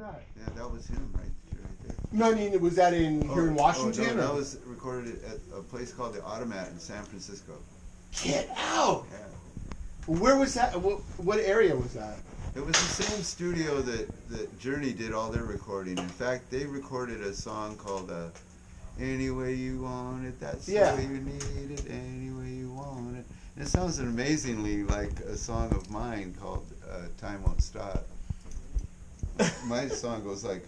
that? Yeah, that was him right there. No, I mean, was that here in Washington? Oh, no, that was recorded at a place called the Automat in San Francisco. Get out! Yeah. Where was that? What area was that? It was the same studio that Journey did all their recording. In fact, they recorded a song called Any Way You Want It, That's the Way You Need It, Any Way You Want It. And it sounds amazingly like a song of mine called Time Won't Stop. My song goes like...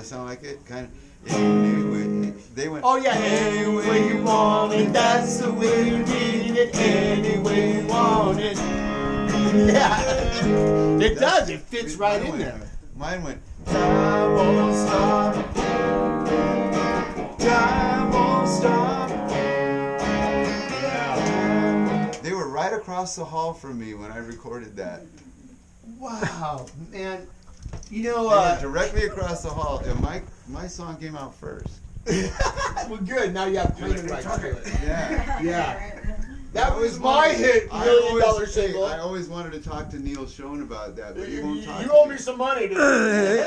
sound like it? Kind of. Anyway, they went. Oh yeah, any way you want it, that's the way you need it. Any way you want it. Yeah, it does. It fits right in there. Mine went. Time won't stop. Time won't stop. Yeah. They were right across the hall from me when I recorded that. Wow, man. You know, directly across the hall, and my song came out first. Well, good. Now you have claiming rights to it. Yeah, yeah. That was my hit $1 million single. I always wanted to talk to Neal Schon about that, but he won't talk. You owe me some money, dude.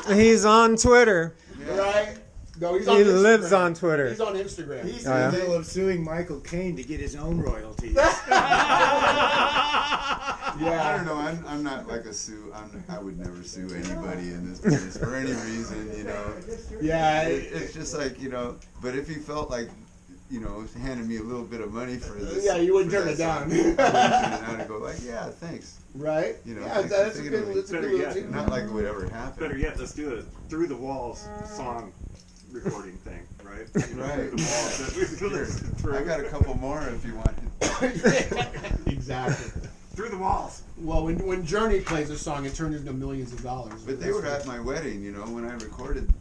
He's on Twitter. Yeah. Right? No, he's on He Instagram. lives on Twitter. He's on Instagram. He's in the middle of suing Michael Caine to get his own royalties. Yeah. I don't know. I'm not like a sue. I would never sue anybody in this business for any reason, you know. Yeah. It's just like, you know. But if he felt like, you know, handing me a little bit of money for this, yeah, you wouldn't turn it down. I wouldn't turn it down and go like, yeah, thanks. Right. You know, yeah, that's a good. Yet, not like it would ever happen. Better yet, let's do a Through the Walls song recording thing, right? You know, right. Through the walls that we listen through. I got a couple more if you want. Exactly. Through the Walls. Well, when Journey plays a song, it turns into millions of dollars. But they were at my wedding, you know, when I recorded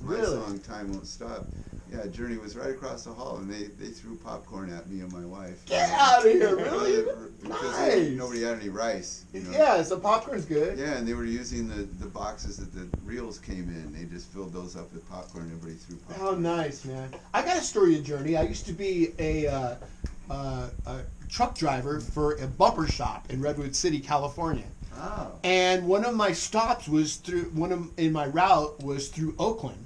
my song "Time Won't Stop." Yeah, Journey was right across the hall, and they threw popcorn at me and my wife. Get out of here, really? Because nobody had any rice. You know? Yeah, so popcorn's good. Yeah, and they were using the boxes that the reels came in. They just filled those up with popcorn, and everybody threw popcorn. How nice, man. I got a story of Journey. I used to be a truck driver for a bumper shop in Redwood City, California. Oh. And one of my stops was in my route was through Oakland.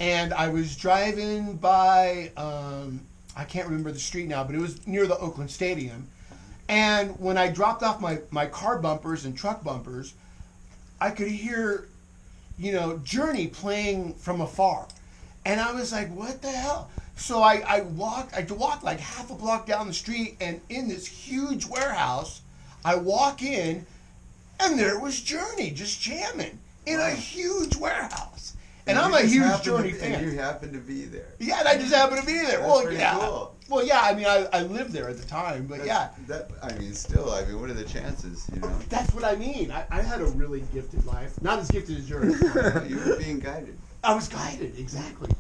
And I was driving by, I can't remember the street now, but it was near the Oakland Stadium. And when I dropped off my car bumpers and truck bumpers, I could hear, you know, Journey playing from afar. And I was like, what the hell? So I walked like half a block down the street, and in this huge warehouse, I walk in, and there was Journey just jamming in a huge warehouse. And I'm a huge Journey fan. And you happened to be there. Yeah, and I just happened to be there. That's Well, pretty yeah. Cool. Well, yeah. I mean, I lived there at the time, but yeah. Still, what are the chances? You know. That's what I mean. I had a really gifted life, not as gifted as yours. You were being guided. I was guided, exactly,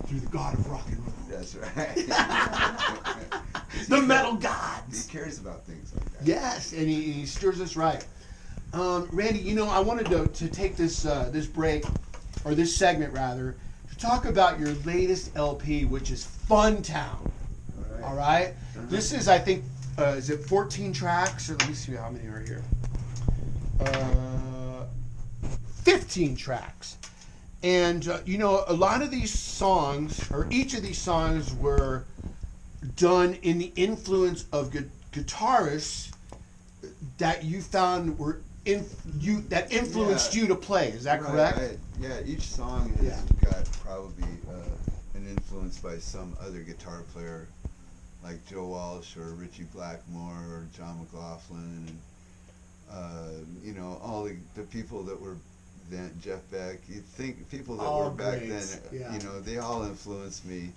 through the God of rock and roll. That's right. The metal gods. He cares about things like that. Yes, and he steers us right. Randy, you know, I wanted to take this break, or this segment rather, to talk about your latest LP, which is Funtown. All right. This is, I think, is it 14 tracks? Or let me see how many are here. 15 tracks. And, you know, a lot of these songs, or each of these songs, were done in the influence of guitarists that you found were that influenced you to play. Is that correct? Yeah, each song has got probably an influence by some other guitar player, like Joe Walsh or Ritchie Blackmore or John McLaughlin, and you know, all the people that were then, Jeff Beck. You think people that were back then, you know, they all influenced me,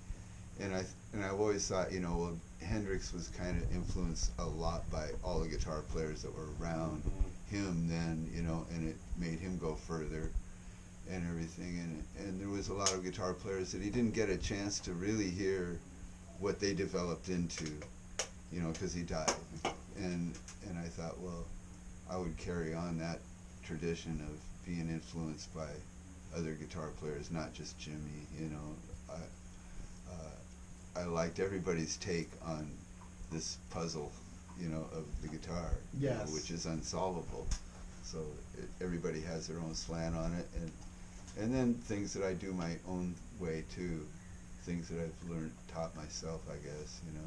and I've always thought, you know, well, Hendrix was kind of influenced a lot by all the guitar players that were around him then, you know, and it made him go further and everything, and there was a lot of guitar players that he didn't get a chance to really hear what they developed into, you know, because he died, and I thought, well, I would carry on that tradition of being influenced by other guitar players, not just Jimmy, you know. liked everybody's take on this puzzle, of the guitar, Yes. which is unsolvable. So everybody has their own slant on it, and then things that I do my own way too, things that I've taught myself, I guess, and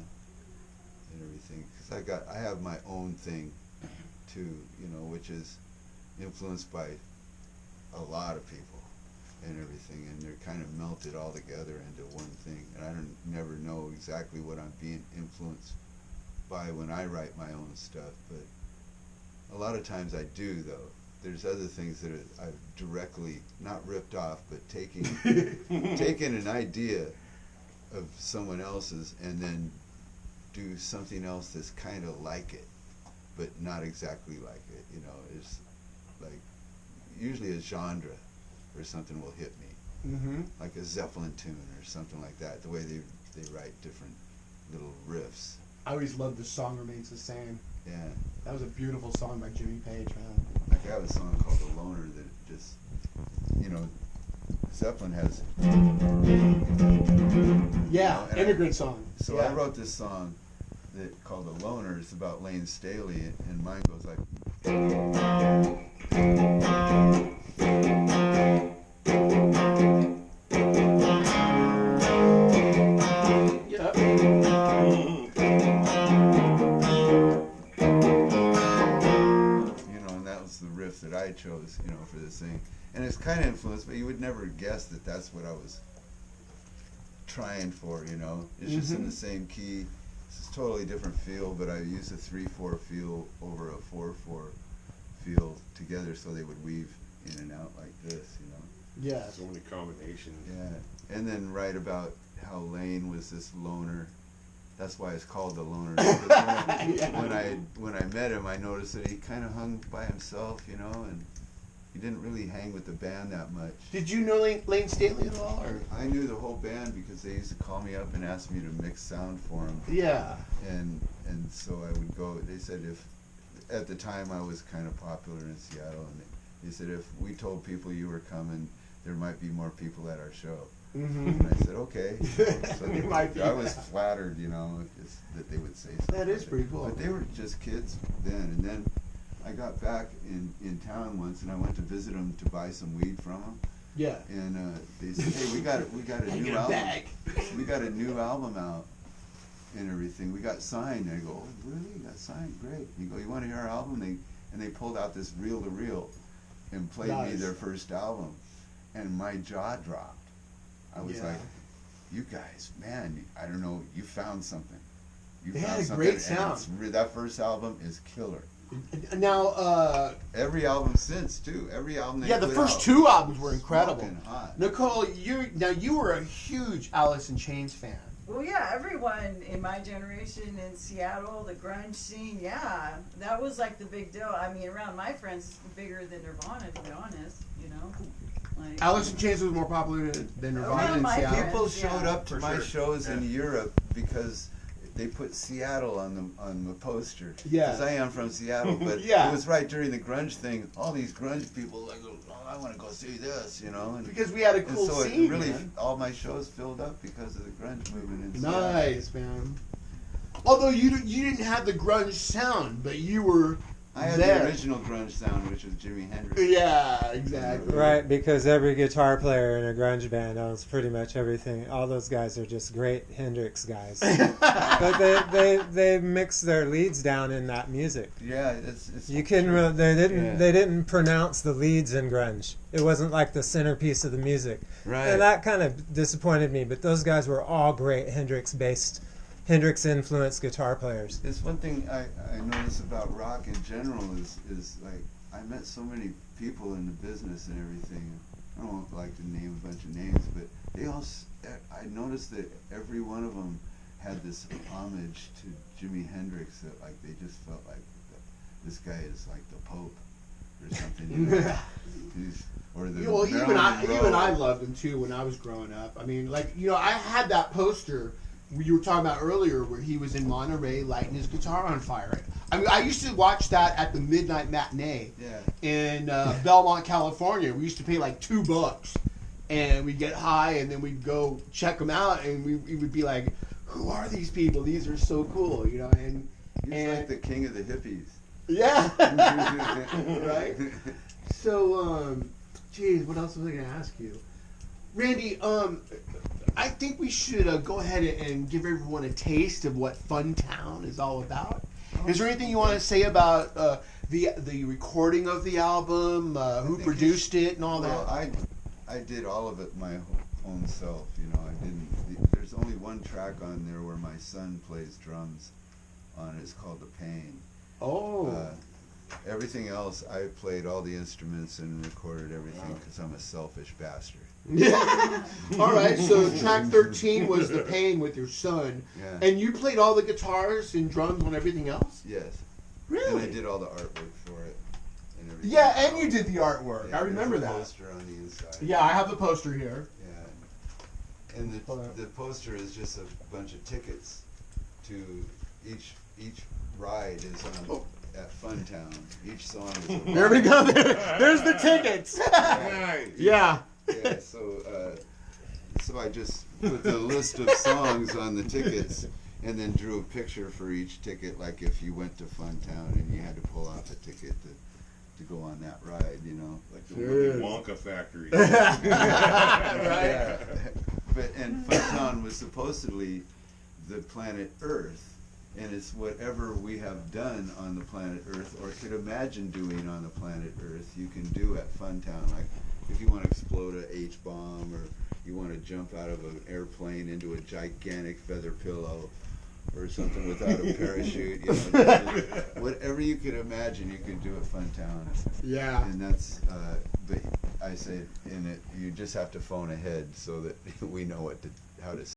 everything. Because I have my own thing too, which is influenced by a lot of people and everything, and they're kind of melted all together into one thing. And I never know exactly what I'm being influenced by when I write my own stuff, but a lot of times I do, though. There's other things that I've directly, not ripped off, but taken an idea of someone else's and then do something else that's kind of like it, but not exactly like it. It's like usually a genre or something will hit me, like a Zeppelin tune or something like that. The way they write different little riffs. I always loved The Song Remains the Same. Yeah. That was a beautiful song by Jimmy Page, man. Like I have a song called The Loner that just, Zeppelin has. Yeah, immigrant song. So yeah. I wrote this song called The Loner. It's about Lane Staley, and mine goes like. That I chose, for this thing, and it's kind of influenced, but you would never guess that that's what I was trying for. It's just in the same key. It's a totally different feel, but I used a 3/4 feel over a 4/4 feel together, so they would weave in and out like this. Yeah. So many combinations. Yeah, and then write about how Lane was this loner. That's why it's called The Loner. When I met him, I noticed that he kind of hung by himself, and he didn't really hang with the band that much. Did you know Lane Staley at all? Or? I knew the whole band because they used to call me up and ask me to mix sound for them. Yeah. And so I would go. They said at the time I was kind of popular in Seattle, and they said if we told people you were coming, there might be more people at our show. And I said, okay. So I was flattered, that they would say something. That is pretty cool. But they were just kids then. And then I got back in town once, and I went to visit them to buy some weed from them. Yeah. And they said, hey, we got a new album. We got a new album out and everything. We got signed. And I go, oh, really? You got signed? Great. And you go, you want to hear our album? And they pulled out this reel-to-reel and played me their first album. And my jaw dropped. I was like, you guys, man, I don't know, you found something. They had a great sound. That first album is killer. Now, every album since, too. Every album they the put first out, 2 albums were incredible. Smoking hot. Nicole, you were a huge Alice in Chains fan. Well, yeah, everyone in my generation in Seattle, the grunge scene, that was like the big deal. I mean, around my friends, it's bigger than Nirvana, to be honest, Like, Alice in Chains was more popular than Nirvana in my Seattle. friends, People showed up to my sure. shows in Europe because they put Seattle on the poster. Yeah. Because I am from Seattle, but Yeah. it was right during the grunge thing. All these grunge people like, oh, I want to go see this, And, Because we had a cool and so scene, it really, man. all my shows filled up because of the grunge movement in Seattle. Nice, man. Although you didn't have the grunge sound, but you were I had there. the original grunge sound, which was Jimi Hendrix. Yeah, exactly. Right, because every guitar player in a grunge band owns pretty much everything. All those guys are just great Hendrix guys. But they mix their leads down in that music. Yeah, it's You can they didn't pronounce the leads in grunge. It wasn't like the centerpiece of the music. Right. And that kind of disappointed me, but those guys were all great Hendrix-influenced guitar players. It's one thing I notice about rock in general is like I met so many people in the business and everything. I don't like to name a bunch of names, but I noticed that every one of them had this homage to Jimi Hendrix that like they just felt like this guy is like the Pope or something. Even I loved him too when I was growing up. I mean, I had that poster you were talking about earlier where he was in Monterey lighting his guitar on fire. I mean, I used to watch that at the midnight matinee in Belmont, California. We used to pay like $2 and we'd get high and then we'd go check him out and we would be like, who are these people? These are so cool, you know. And He's like the king of the hippies. yeah, right. So, geez, what else was I going to ask you, Randy? I think we should go ahead and give everyone a taste of what Funtown is all about. Is there anything you want to say about the recording of the album, who produced it, and all Well, that? I did all of it my own self. You know, I didn't. There's only one track on there where my son plays drums on it. It's called "The Pain." Oh, Everything else, I played all the instruments and recorded everything because I'm a selfish bastard. yeah. All right. So track 13 was "The Pain" with your son, Yeah. and you played all the guitars and drums on everything else. Yes. Really? And I did all the artwork for it and everything. Yeah, and you did the artwork. Yeah, I remember there's a that. poster on the inside. Yeah, I have the poster here. Yeah. And the poster is just a bunch of tickets to each ride is on at Funtown. Each song is a There we go. There's the tickets. Nice. Yeah. Yeah, so I just put the list of songs on the tickets and then drew a picture for each ticket, like if you went to Funtown and you had to pull off a ticket to go on that ride, you know. Like the Willy Wonka factory. Yeah. And Funtown was supposedly the planet Earth, and it's whatever we have done on the planet Earth or could imagine doing on the planet Earth, you can do at Funtown. Like if you want to explode a H-bomb, or you want to jump out of an airplane into a gigantic feather pillow, or something without a parachute. You know, whatever you could imagine, you could do at Funtown. Yeah. And that's, but I say in it, you just have to phone ahead so that we know how to